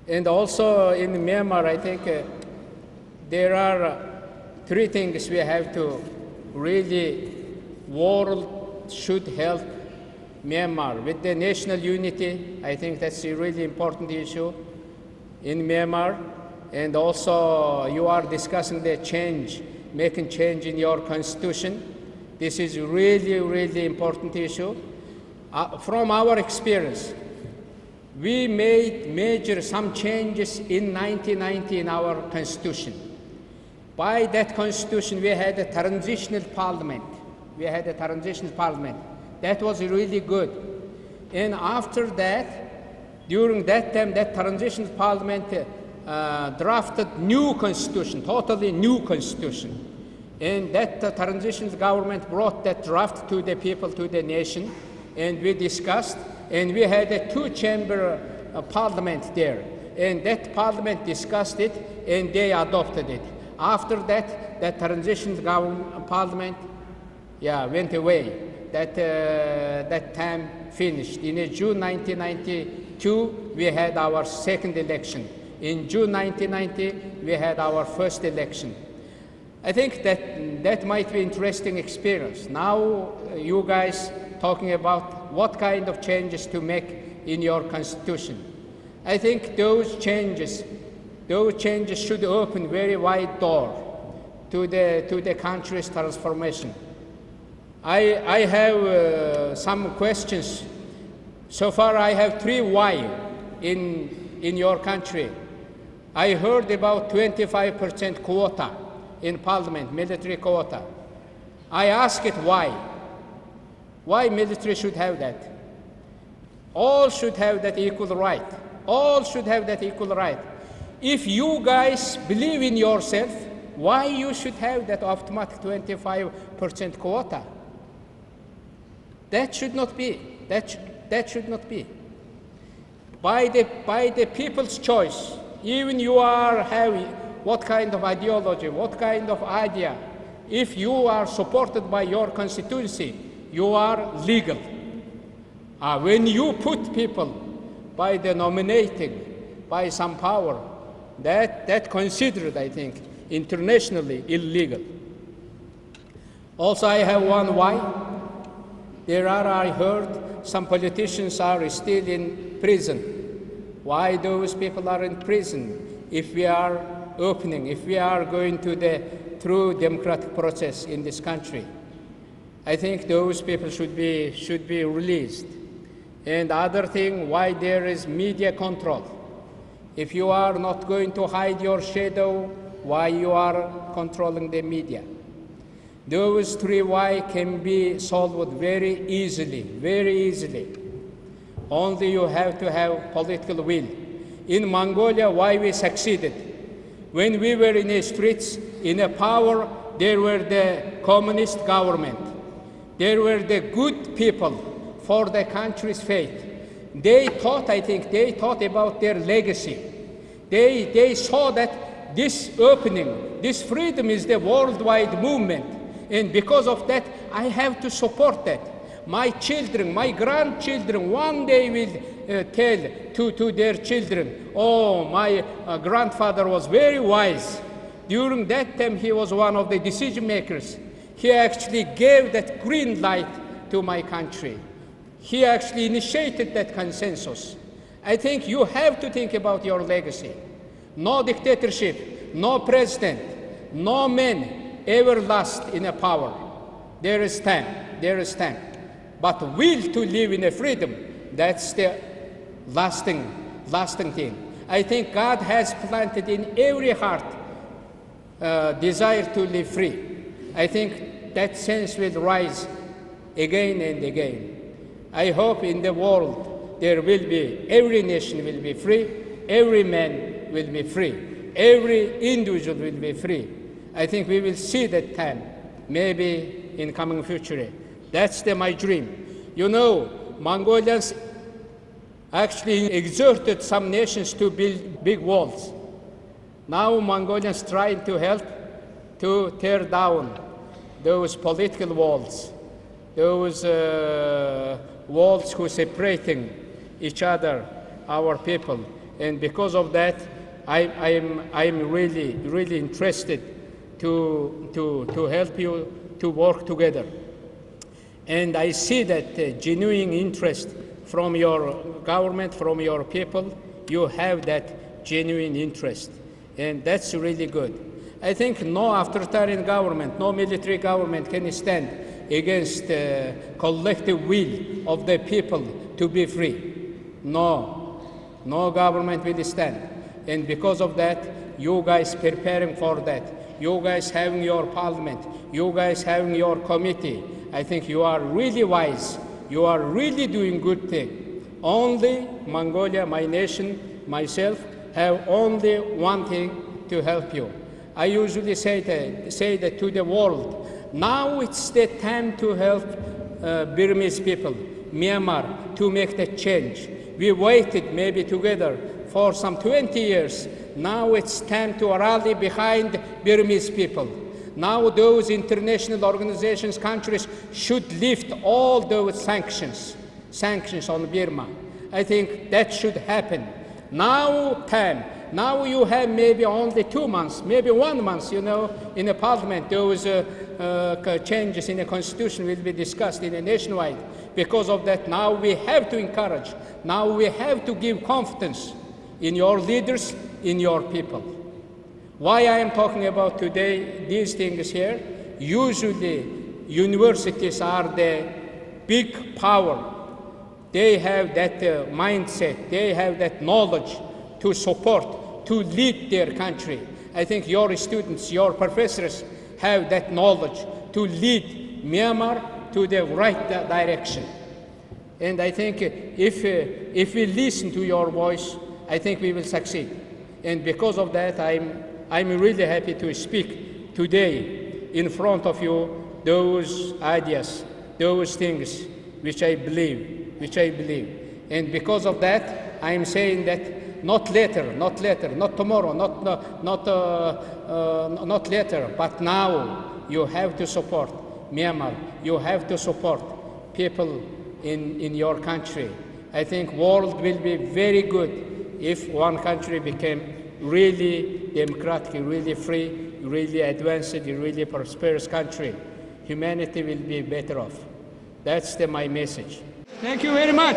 And also in Myanmar, I think there are three things we have to really, world should help Myanmar with the national unity. I think that's a really important issue in Myanmar. And also you are discussing the change, making change in your constitution. This is really, really important issue. From our experience, we made some changes in 1990 in our constitution. By that constitution, we had a transitional parliament. That was really good. And after that, during that time, that transitional parliament drafted new constitution, totally new constitution. And that transitional government brought that draft to the people, to the nation, and we discussed, and we had a two-chamber parliament there. And that parliament discussed it, and they adopted it. After that, that transitional government parliament, went away. That time finished. In June 1992, we had our second election. In June 1990, we had our first election. I think that might be an interesting experience. Now, you guys talking about what kind of changes to make in your constitution. I think those changes should open very wide door to the country's transformation. I have some questions. So far, I have 3 why in your country. I heard about 25% quota in parliament, military quota. I ask it why. Why military should have that? All should have that equal right. All should have that equal right. If you guys believe in yourself, why you should have that automatic 25% quota? That should not be. That should not be. By the people's choice, even you are having what kind of ideology, what kind of idea, if you are supported by your constituency, you are legal. When you put people by the nominating, by some power, that considered, I think, internationally illegal. Also, I have one why. I heard some politicians are still in prison. Why those people are in prison? If we are opening, if we are going to the true democratic process in this country, I think those people should be released. And other thing, why there is media control. If you are not going to hide your shadow, why you are controlling the media? Those 3 why can be solved very easily. Only you have to have political will. In Mongolia, why we succeeded? When we were in the streets, in a power, there were the communist government. There were the good people for the country's faith. They thought, I think, about their legacy. They saw that this opening, this freedom is the worldwide movement. And because of that, I have to support that. My children, my grandchildren, one day will tell to their children, oh, my grandfather was very wise. During that time, he was one of the decision makers. He actually gave that green light to my country. He actually initiated that consensus. I think you have to think about your legacy. No dictatorship, no president, no man ever last in a power. There is time. But will to live in a freedom, that's the lasting thing. I think God has planted in every heart desire to live free. I think that sense will rise again and again. I hope in the world there will be, every nation will be free, every man will be free, every individual will be free. I think we will see that time, maybe in coming future. That's my dream. You know, Mongolians actually exerted some nations to build big walls. Now Mongolians trying to help to tear down those political walls, those walls who separating each other, our people. And because of that, I'm really interested to help you to work together. And I see that genuine interest from your government, from your people. You have that genuine interest, and that's really good. I think no authoritarian government, no military government can stand against the collective will of the people to be free. No government will stand. And because of that, you guys preparing for that, you guys having your parliament, you guys having your committee, I think you are really wise. You are really doing good thing. Only Mongolia, my nation, myself, have only one thing to help you. I usually say that to the world. Now it's the time to help Burmese people, Myanmar, to make the change. We waited maybe together for some 20 years. Now it's time to rally behind Burmese people. Now those international organizations, countries should lift all those sanctions on Burma. I think that should happen. Now you have maybe only 2 months, maybe 1 month, in the parliament. Those changes in the constitution will be discussed in a nationwide. Because of that, now we have to encourage. Now we have to give confidence in your leaders, in your people. Why I am talking about today these things here? Usually, universities are the big power. They have that mindset, they have that knowledge to support, to lead their country. I think your students, your professors have that knowledge to lead Myanmar to the right direction. And I think if we listen to your voice, I think we will succeed. And because of that, I'm really happy to speak today in front of you those ideas, those things which I believe. And because of that, I'm saying that not later, not tomorrow, not later, but now you have to support Myanmar. You have to support people in your country. I think world will be very good if one country became really democratic, really free, really advanced, really prosperous country. Humanity will be better off. That's my message. Thank you very much.